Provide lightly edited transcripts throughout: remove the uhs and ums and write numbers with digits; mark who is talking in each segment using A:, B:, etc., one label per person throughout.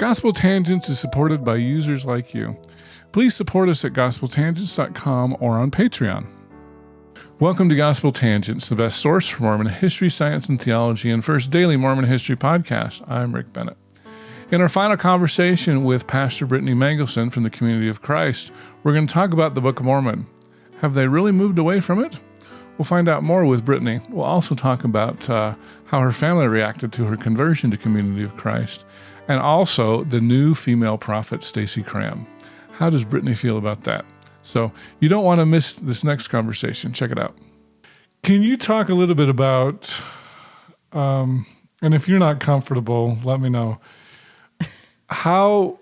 A: Gospel Tangents is supported by users like you. Please support us at gospeltangents.com or on Patreon. Welcome to Gospel Tangents, the best source for Mormon history, science, and theology, and first daily Mormon history podcast. I'm Rick Bennett. In our final conversation with Pastor Brittany Mangelson from the Community of Christ, we're going to talk about the Book of Mormon. Have they really moved away from it? We'll find out more with Brittany. We'll also talk about how her family reacted to her conversion to Community of Christ, and also the new female prophet, Stassi Cramm. How does Brittany feel about that? So you don't want to miss this next conversation. Check it out. Can you talk a little bit about, and if you're not comfortable, let me know, how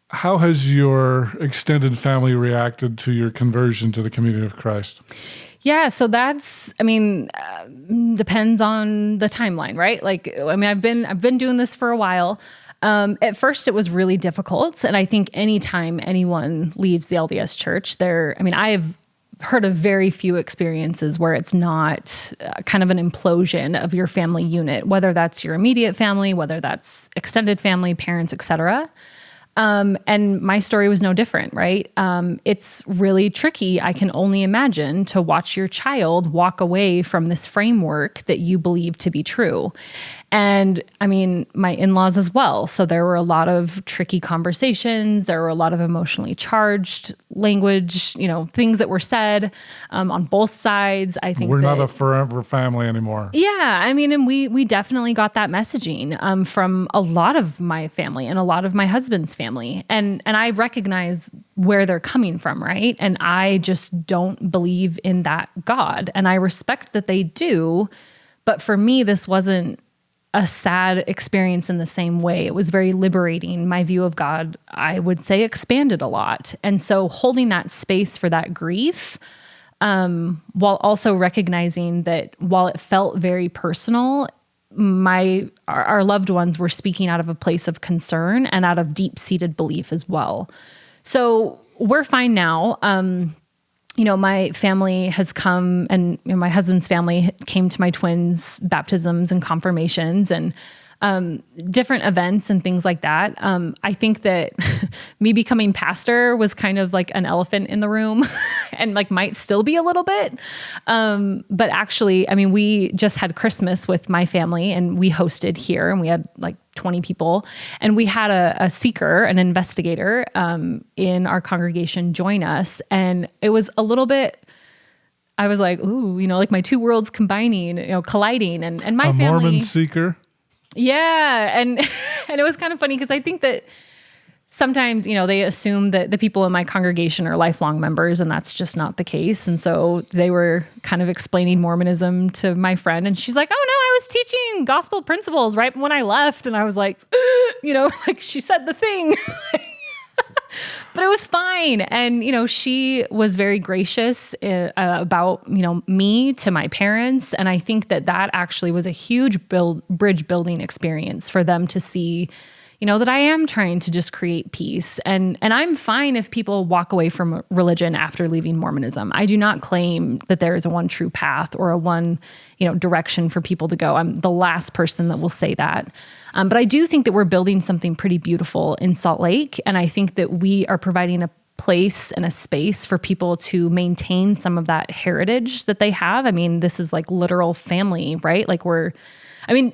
A: has your extended family reacted to your conversion to the Community of Christ?
B: Yeah, so that's, depends on the timeline, right? I've been doing this for a while. At first it was really difficult. And I think anytime anyone leaves the LDS church, I've heard of very few experiences where it's not kind of an implosion of your family unit, whether that's your immediate family, whether that's extended family, parents, etc. And my story was no different, right? It's really tricky, I can only imagine, to watch your child walk away from this framework that you believe to be true. And my in-laws as well. So there were a lot of tricky conversations. There were a lot of emotionally charged language, things that were said on both sides. I think
A: we're not a forever family anymore.
B: Yeah. And we definitely got that messaging from a lot of my family and a lot of my husband's family. And I recognize where they're coming from, right? And I just don't believe in that God. And I respect that they do. But for me, this wasn't a sad experience in the same way. It was very liberating. My view of God, I would say, expanded a lot. And so holding that space for that grief, while also recognizing that while it felt very personal, our loved ones were speaking out of a place of concern and out of deep-seated belief as well. So we're fine now. My family has come, and my husband's family came to my twins' baptisms and confirmations and different events and things like that. I think that me becoming pastor was kind of like an elephant in the room and might still be a little bit. But actually, we just had Christmas with my family and we hosted here and we had 20 people, and we had a seeker, an investigator in our congregation join us. And it was a little bit, I was like, ooh, my two worlds combining, colliding, and my family.
A: A Mormon seeker?
B: Yeah. And it was kind of funny because I think that sometimes, they assume that the people in my congregation are lifelong members, and that's just not the case. And so they were kind of explaining Mormonism to my friend, and she's like, oh no, I was teaching gospel principles right when I left. And I was like, she said the thing. But it was fine. And, she was very gracious about, me to my parents. And I think that actually was a huge bridge building experience for them to see, that I am trying to just create peace. And I'm fine if people walk away from religion after leaving Mormonism. I do not claim that there is a one true path or a one, direction for people to go. I'm the last person that will say that. But I do think that we're building something pretty beautiful in Salt Lake. And I think that we are providing a place and a space for people to maintain some of that heritage that they have. This is literal family, right?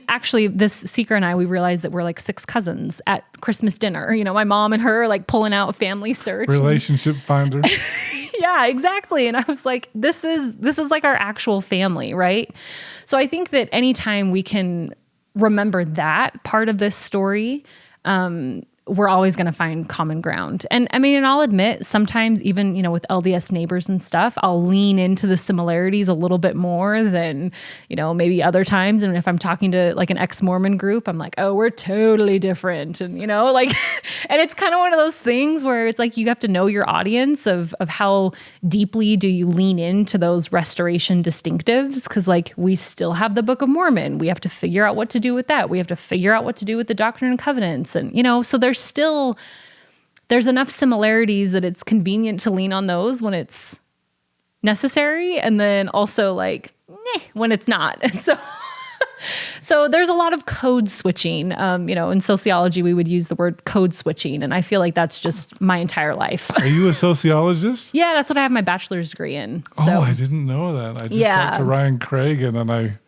B: Actually, this seeker and I, we realized that we're 6 cousins at Christmas dinner. My mom and her pulling out Family Search.
A: Relationship finder.
B: Yeah, exactly. And I was like, this is our actual family, right? So I think that anytime we can remember that part of this story, we're always going to find common ground. And I'll admit sometimes even, with LDS neighbors and stuff, I'll lean into the similarities a little bit more than, maybe other times. And if I'm talking to an ex-Mormon group, I'm like, oh, we're totally different. And, and it's kind of one of those things where it's you have to know your audience of how deeply do you lean into those restoration distinctives. Cause we still have the Book of Mormon. We have to figure out what to do with that. We have to figure out what to do with the Doctrine and Covenants. And, so there's enough similarities that it's convenient to lean on those when it's necessary. And then also when it's not. And so So there's a lot of code switching. In sociology, we would use the word code switching. And I feel like that's just my entire life.
A: Are you a sociologist?
B: Yeah, that's what I have my bachelor's degree in. So.
A: Oh, I didn't know that. I just talked to Ryan Craig and then I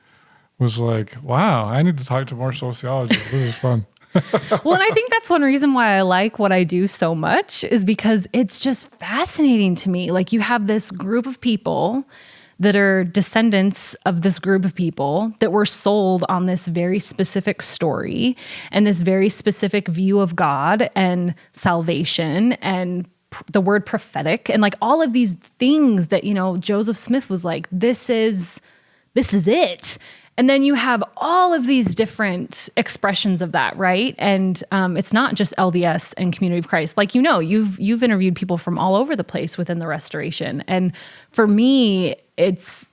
A: was like, wow, I need to talk to more sociologists. This is fun.
B: Well, and I think that's one reason why I like what I do so much is because it's just fascinating to me. Like you have this group of people that are descendants of this group of people that were sold on this very specific story and this very specific view of God and salvation and the word prophetic and like all of these things that, Joseph Smith was like, this is it. And then you have all of these different expressions of that, right? And it's not just LDS and Community of Christ. Like, you've interviewed people from all over the place within the Restoration. And for me, it's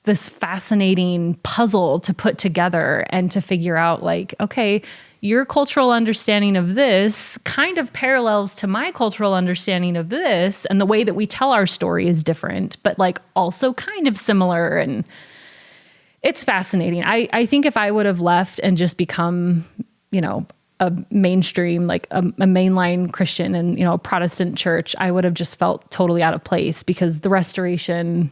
B: this fascinating puzzle to put together and to figure out like, okay, your cultural understanding of this kind of parallels to my cultural understanding of this. And the way that we tell our story is different, but like also kind of similar. And it's fascinating. I think if I would have left and just become, a mainstream, like a mainline Christian and, a Protestant church, I would have just felt totally out of place because the Restoration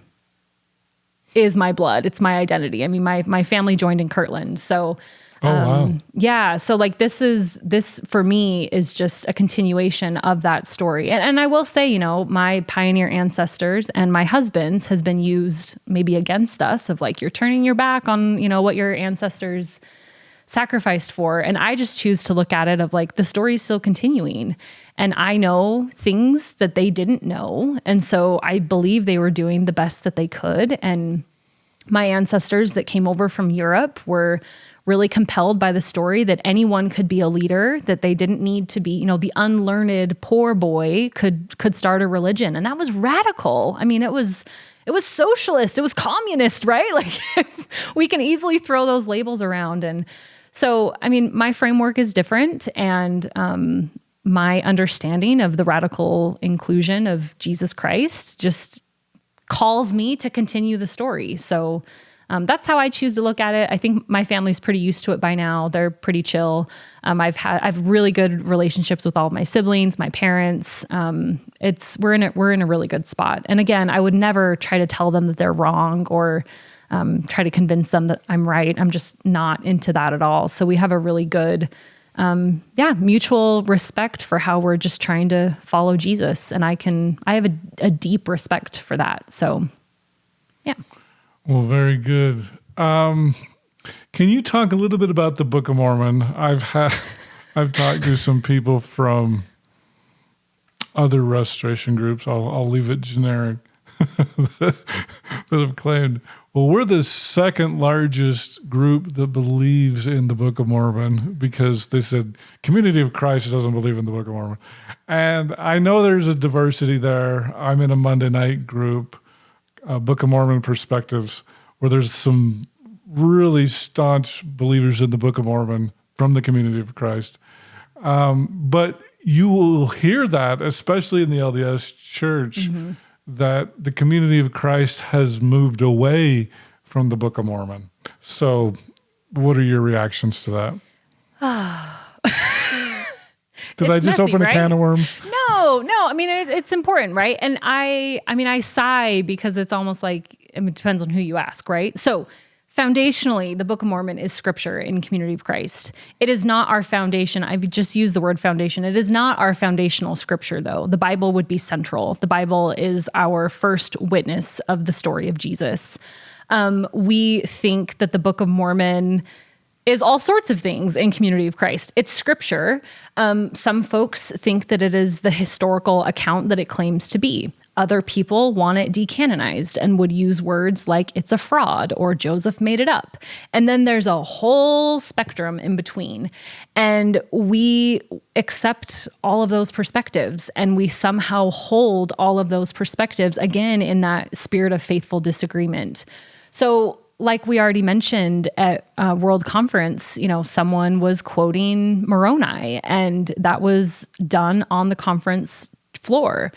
B: is my blood. It's my identity. I mean, my family joined in Kirtland. So,
A: wow.
B: Yeah. So like this for me is just a continuation of that story. And I will say, my pioneer ancestors and my husband's has been used maybe against us of like, you're turning your back on, what your ancestors sacrificed for. And I just choose to look at it of like, the story's still continuing. And I know things that they didn't know. And so I believe they were doing the best that they could. And my ancestors that came over from Europe were really compelled by the story that anyone could be a leader, that they didn't need to be, the unlearned poor boy could start a religion. And that was radical. I mean, it was socialist, it was communist, right? Like we can easily throw those labels around. And so, I mean, my framework is different. And my understanding of the radical inclusion of Jesus Christ just calls me to continue the story. So that's how I choose to look at it. I think my family's pretty used to it by now. They're pretty chill. I've really good relationships with all of my siblings, my parents. We're in a really good spot. And again, I would never try to tell them that they're wrong or try to convince them that I'm right. I'm just not into that at all. So we have a really good, mutual respect for how we're just trying to follow Jesus. And I have a deep respect for that. So, yeah.
A: Well, very good. Can you talk a little bit about the Book of Mormon? I've talked to some people from other restoration groups. I'll leave it generic that have claimed, well, we're the second largest group that believes in the Book of Mormon because they said Community of Christ doesn't believe in the Book of Mormon. And I know there's a diversity there. I'm in a Monday night group, Book of Mormon Perspectives, where there's some really staunch believers in the Book of Mormon from the Community of Christ. But you will hear that, especially in the LDS church, that the Community of Christ has moved away from the Book of Mormon. So what are your reactions to that? Did I just open a can of worms?
B: No. I mean, it's important, right? And I sigh because it's almost like, it depends on who you ask, right? So foundationally, the Book of Mormon is scripture in Community of Christ. It is not our foundation. I've just used the word foundation. It is not our foundational scripture, though. The Bible would be central. The Bible is our first witness of the story of Jesus. We think that the Book of Mormon is all sorts of things in Community of Christ. It's scripture. Some folks think that it is the historical account that it claims to be. Other people want it decanonized and would use words like it's a fraud or Joseph made it up. And then there's a whole spectrum in between. And we accept all of those perspectives and we somehow hold all of those perspectives, again, in that spirit of faithful disagreement. So like we already mentioned at World Conference, someone was quoting Moroni, and that was done on the conference floor.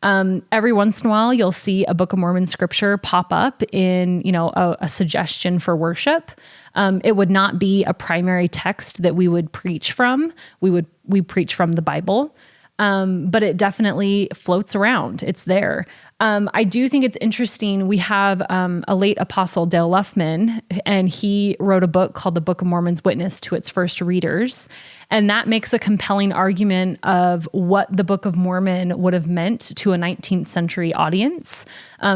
B: Every once in a while, you'll see a Book of Mormon scripture pop up in, a suggestion for worship. It would not be a primary text that we would preach from. We preach from the Bible. But it definitely floats around. It's there. I do think it's interesting. We have a late apostle, Dale Luffman, and he wrote a book called The Book of Mormon's Witness to its First Readers. And that makes a compelling argument of what the Book of Mormon would have meant to a 19th century audience.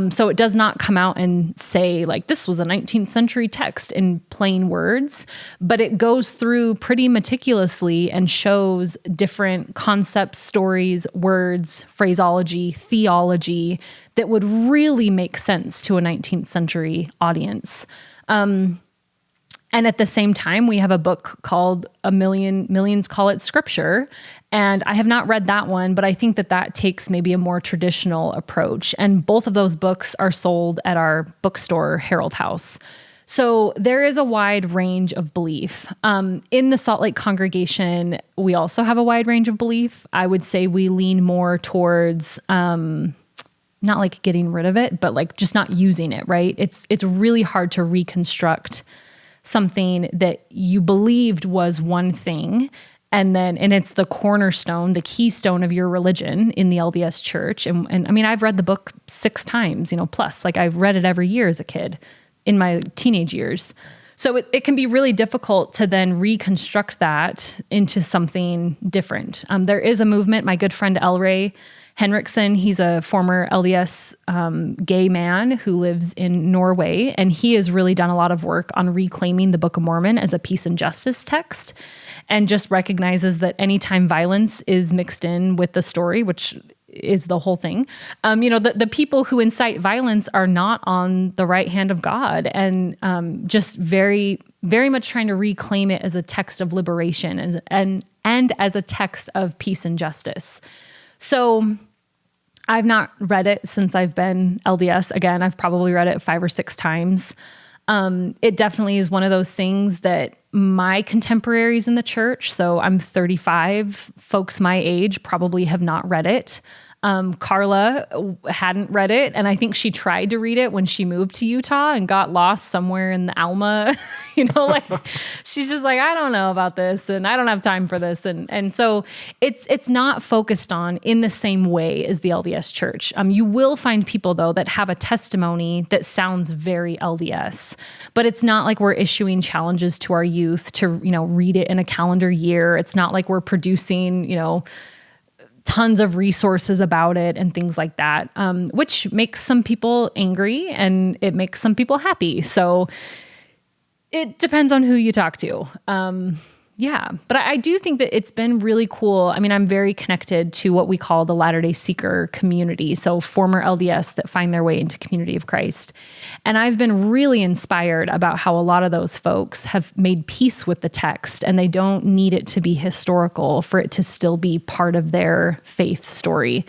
B: So it does not come out and say, like, this was a 19th century text in plain words, but it goes through pretty meticulously and shows different concepts, stories, words, phraseology, theology that would really make sense to a 19th century audience. And at the same time, we have a book called Millions Call It Scripture. And I have not read that one, but I think that takes maybe a more traditional approach. And both of those books are sold at our bookstore, Herald House. So there is a wide range of belief. In the Salt Lake congregation, we also have a wide range of belief. I would say we lean more towards not like getting rid of it, but like just not using it, right? It's really hard to reconstruct something that you believed was one thing, and it's the cornerstone, the keystone of your religion in the LDS church. And I mean, I've read the book 6 times, plus, like I've read it every year as a kid in my teenage years. So it can be really difficult to then reconstruct that into something different. There is a movement. My good friend El Ray Henriksen, he's a former LDS gay man who lives in Norway, and he has really done a lot of work on reclaiming the Book of Mormon as a peace and justice text, and just recognizes that anytime violence is mixed in with the story, which is the whole thing, the people who incite violence are not on the right hand of God, and just very, very much trying to reclaim it as a text of liberation and as a text of peace and justice. So I've not read it since I've been LDS. Again, I've probably read it 5 or 6 times. It definitely is one of those things that my contemporaries in the church, so I'm 35, folks my age probably have not read it. Carla hadn't read it, and I think she tried to read it when she moved to Utah and got lost somewhere in the Alma. She's just like, I don't know about this, and I don't have time for this, and so it's not focused on in the same way as the LDS church. You will find people though that have a testimony that sounds very LDS, but it's not like we're issuing challenges to our youth to read it in a calendar year. It's not like we're producing tons of resources about it and things like that, which makes some people angry and it makes some people happy. So it depends on who you talk to. But I do think that it's been really cool. I mean, I'm very connected to what we call the Latter-day Seeker community. So former LDS that find their way into Community of Christ. And I've been really inspired about how a lot of those folks have made peace with the text, and they don't need it to be historical for it to still be part of their faith story.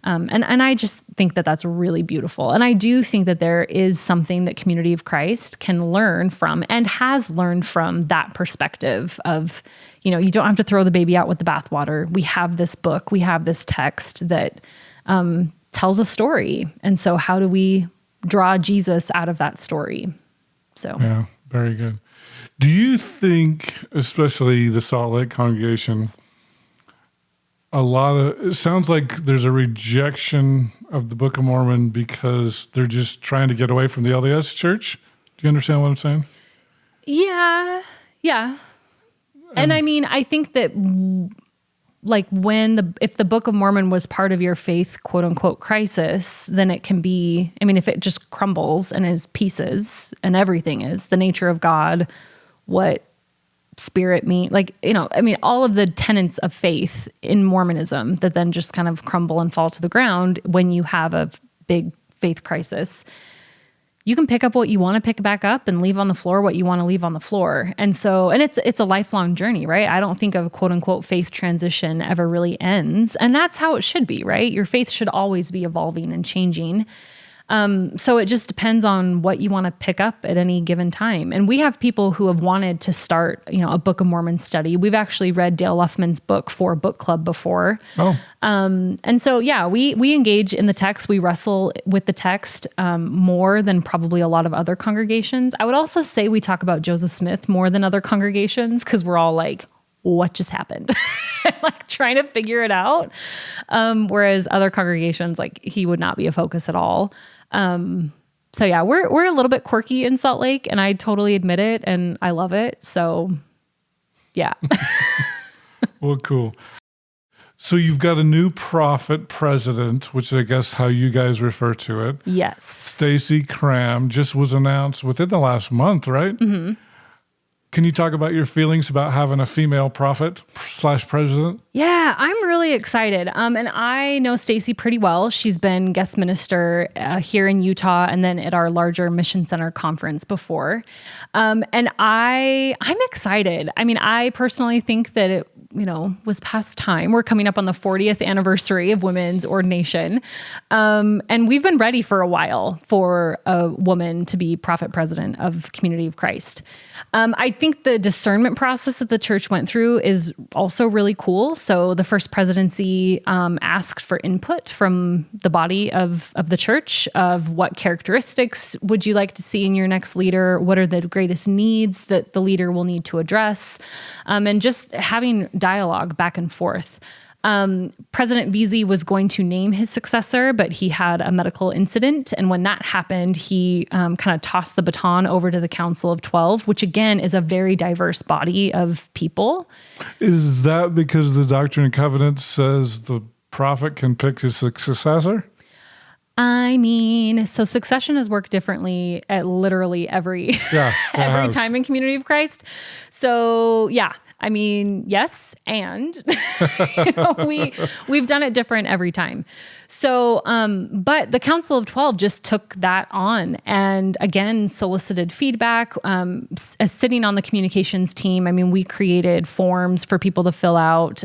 B: And I just think that that's really beautiful. And I do think that there is something that Community of Christ can learn from and has learned from that perspective of, you don't have to throw the baby out with the bathwater. We have this book, we have this text that tells a story. And so how do we draw Jesus out of that story? So
A: yeah, very good. Do you think, especially the Salt Lake congregation, it sounds like there's a rejection of the Book of Mormon because they're just trying to get away from the LDS church? Do you understand what I'm saying?
B: Yeah. And I mean, I think that like if the Book of Mormon was part of your faith, quote unquote, crisis, then it can be, I mean, if it just crumbles and is pieces and everything is the nature of God, what spirit mean, all of the tenets of faith in Mormonism that then just kind of crumble and fall to the ground when you have a big faith crisis. You can pick up what you want to pick back up and leave on the floor what you want to leave on the floor. And so, and it's a lifelong journey, right? I don't think of a quote unquote faith transition ever really ends. And that's how it should be, right? Your faith should always be evolving and changing. So it just depends on what you want to pick up at any given time. And we have people who have wanted to start, a Book of Mormon study. We've actually read Dale Luffman's book for book club before.
A: Oh.
B: And so, we engage in the text. We wrestle with the text more than probably a lot of other congregations. I would also say we talk about Joseph Smith more than other congregations because we're all like, what just happened? Like trying to figure it out. Whereas other congregations, like he would not be a focus at all. So yeah, we're a little bit quirky in Salt Lake, and I totally admit it, and I love it. So yeah.
A: Well, cool. So you've got a new prophet president, which I guess how you guys refer to it.
B: Yes.
A: Stassi Cramm just was announced within the last month, right? Mm-hmm. Can you talk about your feelings about having a female prophet / president?
B: Yeah, I'm really excited. And I know Stassi pretty well. She's been guest minister here in Utah and then at our larger Mission Center conference before. And I'm excited. I mean, I personally think that it was past time. We're coming up on the 40th anniversary of women's ordination. And we've been ready for a while for a woman to be prophet president of Community of Christ. I think the discernment process that the church went through is also really cool. So the first presidency asked for input from the body of the church of what characteristics would you like to see in your next leader? What are the greatest needs that the leader will need to address? And just having dialogue back and forth. President Veazey was going to name his successor, but he had a medical incident. And when that happened, he kind of tossed the baton over to the Council of 12, which again is a very diverse body of people.
A: Is that because the Doctrine and Covenants says the prophet can pick his successor?
B: I mean, so succession has worked differently at literally every time in Community of Christ. So yeah. I mean, yes, and we've done it different every time. So, but the Council of 12 just took that on and again solicited feedback. As sitting on the communications team, I mean, we created forms for people to fill out.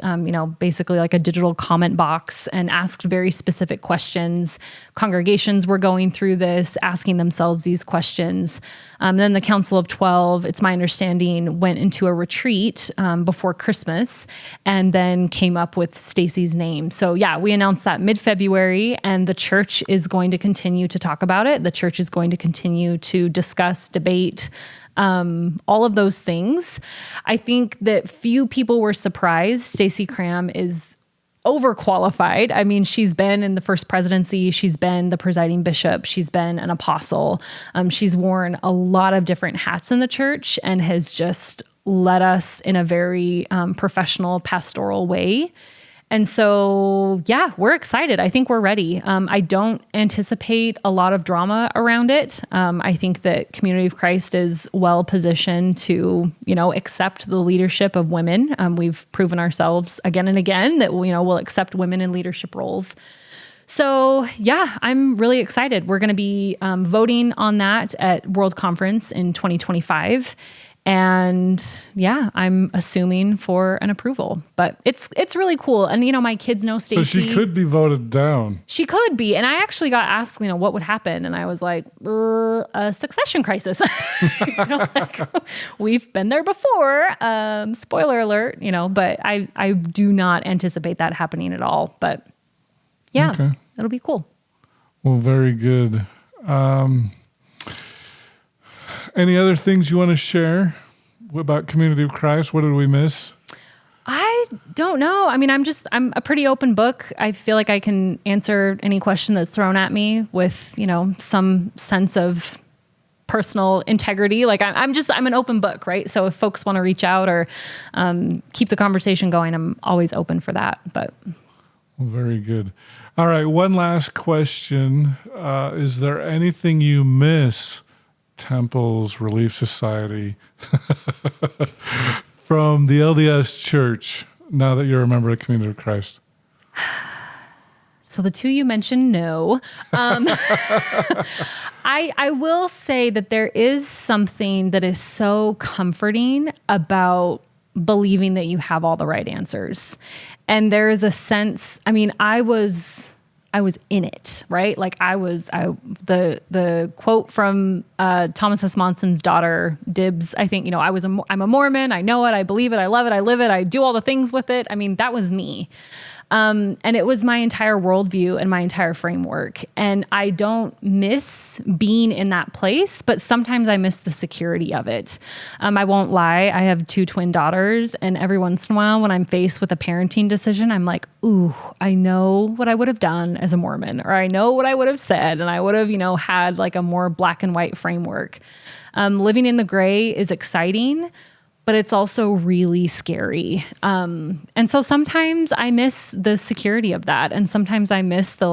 B: Basically like a digital comment box, and asked very specific questions. Congregations were going through this, asking themselves these questions. Then the Council of 12, it's my understanding, went into a retreat before Christmas and then came up with Stassi's name. So yeah, we announced that mid-February, and the church is going to continue to talk about it. The church is going to continue to discuss, debate, all of those things. I think that few people were surprised. Stassi Cramm is overqualified. I mean, she's been in the first presidency. She's been the presiding bishop. She's been an apostle. She's worn a lot of different hats in the church and has just led us in a very professional, pastoral way. And so, yeah, we're excited. I think we're ready. I don't anticipate a lot of drama around it. I think that Community of Christ is well positioned to, accept the leadership of women. We've proven ourselves again and again that, we'll accept women in leadership roles. So, yeah, I'm really excited. We're going to be voting on that at World Conference in 2025. And yeah, I'm assuming for an approval, but it's really cool. And, my kids know Stassi.
A: So she could be voted down. She could
B: be. And I actually got asked, what would happen? And I was like, a succession crisis. We've been there before. Spoiler alert, but I do not anticipate that happening at all. But yeah, okay. It'll be cool.
A: Well, very good. Any other things you want to share about Community of Christ? What did we miss?
B: I don't know. I mean, I'm a pretty open book. I feel like I can answer any question that's thrown at me with, some sense of personal integrity. Like I'm an open book, right? So if folks want to reach out or keep the conversation going, I'm always open for that. But
A: well, very good. All right. One last question. Is there anything you miss, Temple's Relief Society, from the LDS Church, now that you're a member of the Community of Christ?
B: So the two you mentioned, no. I will say that there is something that is so comforting about believing that you have all the right answers. And there is a sense, I mean, I was in it, right? Like the quote from Thomas S. Monson's daughter, Dibs, I think, I'm a Mormon. I know it. I believe it. I love it. I live it. I do all the things with it. I mean, that was me. And it was my entire worldview and my entire framework. And I don't miss being in that place, but sometimes I miss the security of it. I won't lie. I have 2 twin daughters, and every once in a while when I'm faced with a parenting decision, I'm like, ooh, I know what I would have done as a Mormon, or I know what I would have said. And I would have, had like a more black and white framework. Living in the gray is exciting, but it's also really scary. And so sometimes I miss the security of that. And sometimes I miss the,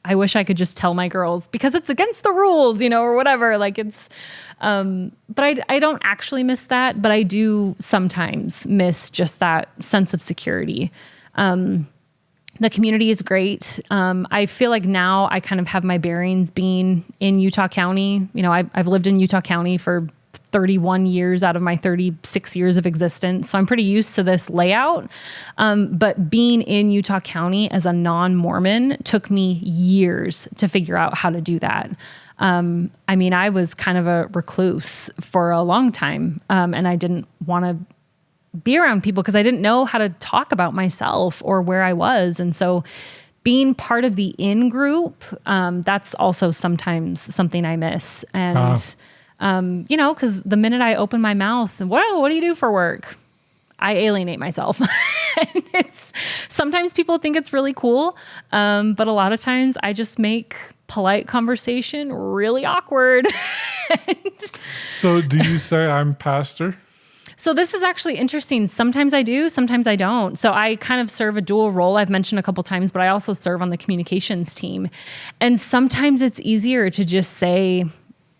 B: I wish I could just tell my girls because it's against the rules, or whatever. But I don't actually miss that, but I do sometimes miss just that sense of security. The community is great. I feel like now I kind of have my bearings being in Utah County. I've lived in Utah County for 31 years out of my 36 years of existence. So I'm pretty used to this layout. But being in Utah County as a non-Mormon took me years to figure out how to do that. I was kind of a recluse for a long time. And I didn't want to be around people because I didn't know how to talk about myself or where I was. And so being part of the in-group, that's also sometimes something I miss. And because the minute I open my mouth, what do you do for work? I alienate myself. And sometimes people think it's really cool. But a lot of times I just make polite conversation really awkward.
A: So do you say I'm pastor?
B: So this is actually interesting. Sometimes I do, sometimes I don't. So I kind of serve a dual role. I've mentioned a couple times, but I also serve on the communications team. And sometimes it's easier to just say,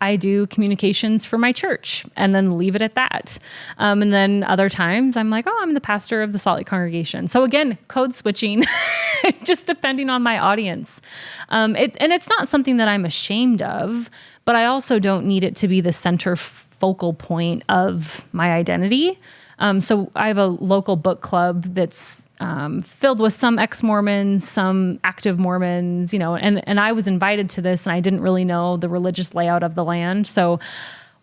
B: I do communications for my church and then leave it at that. And then other times I'm like, I'm the pastor of the Salt Lake congregation. So again, code switching, just depending on my audience. And it's not something that I'm ashamed of, but I also don't need it to be the center focal point of my identity. So I have a local book club that's filled with some ex-Mormons, some active Mormons, and I was invited to this and I didn't really know the religious layout of the land. So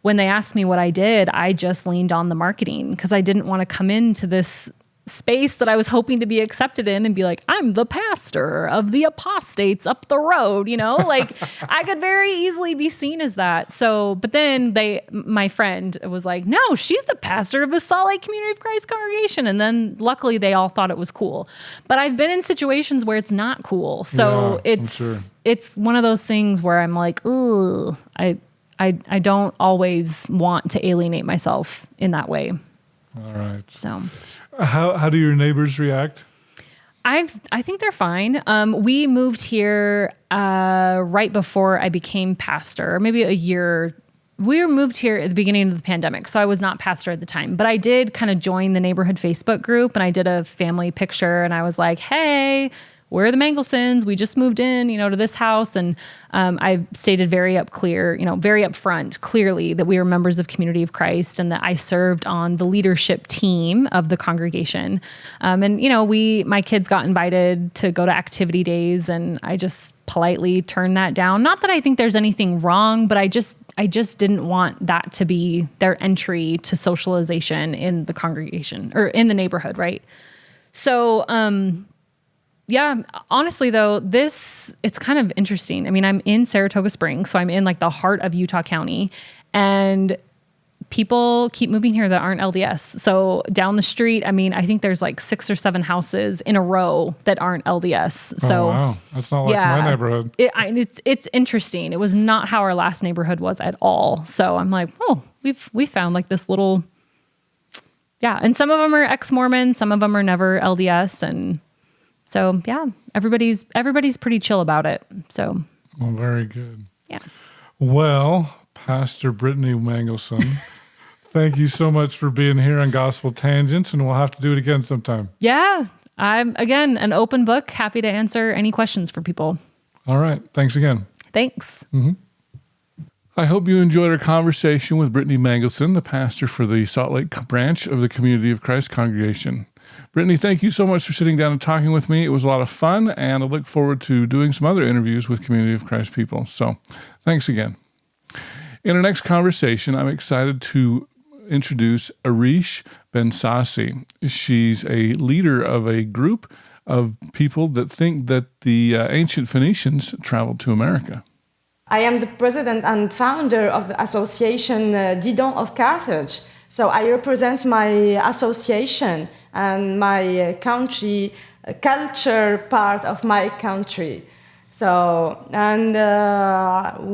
B: when they asked me what I did, I just leaned on the marketing because I didn't want to come into this space that I was hoping to be accepted in and be like, I'm the pastor of the apostates up the road, I could very easily be seen as that. So, but then my friend was like, no, she's the pastor of the Salt Lake Community of Christ congregation. And then luckily they all thought it was cool, but I've been in situations where it's not cool. So it's one of those things where I'm like, ooh, I don't always want to alienate myself in that way.
A: All right.
B: So
A: how do your neighbors react?
B: I think they're fine. We moved here right before I became pastor, maybe a year. We moved here at the beginning of the pandemic, so I was not pastor at the time. But I did kind of join the neighborhood Facebook group, and I did a family picture, and I was like, hey, we're the Mangelsons. We just moved in, to this house. And I stated very upfront, clearly that we were members of Community of Christ and that I served on the leadership team of the congregation. My kids got invited to go to activity days and I just politely turned that down. Not that I think there's anything wrong, but I just didn't want that to be their entry to socialization in the congregation or in the neighborhood. Right. So, yeah, honestly though, it's kind of interesting. I'm in Saratoga Springs, so I'm in the heart of Utah County, and people keep moving here that aren't LDS. So down the street, I think there's 6 or 7 houses in a row that aren't LDS. So
A: wow. That's not like my neighborhood.
B: It's interesting. It was not how our last neighborhood was at all. So I'm like, we found this little, and some of them are ex-Mormon, some of them are never LDS, and so yeah, everybody's pretty chill about it. So,
A: well, very good.
B: Yeah.
A: Well, Pastor Brittany Mangelson, thank you so much for being here on Gospel Tangents, and we'll have to do it again sometime.
B: Yeah, I'm again an open book, happy to answer any questions for people.
A: All right, thanks again.
B: Thanks.
A: Mm-hmm. I hope you enjoyed our conversation with Brittany Mangelson, the pastor for the Salt Lake branch of the Community of Christ congregation. Brittany, thank you so much for sitting down and talking with me. It was a lot of fun, and I look forward to doing some other interviews with Community of Christ people. So thanks again. In our next conversation, I'm excited to introduce Arish Ben-Sassi. She's a leader of a group of people that think that the ancient Phoenicians traveled to America.
C: I am the president and founder of the association Didon of Carthage. So I represent my association and my country, culture part of my country. So, and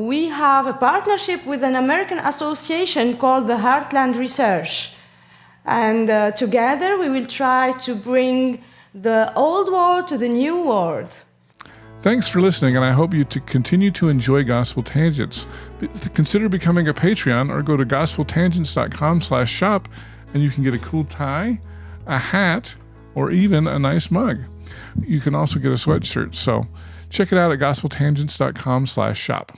C: we have a partnership with an American association called the Heartland Research. And together we will try to bring the old world to the new world.
A: Thanks for listening, and I hope you to continue to enjoy Gospel Tangents. Consider becoming a Patreon or go to gospeltangents.com/shop, and you can get a cool tie, a hat, or even a nice mug. You can also get a sweatshirt. So check it out at gospeltangents.com/shop.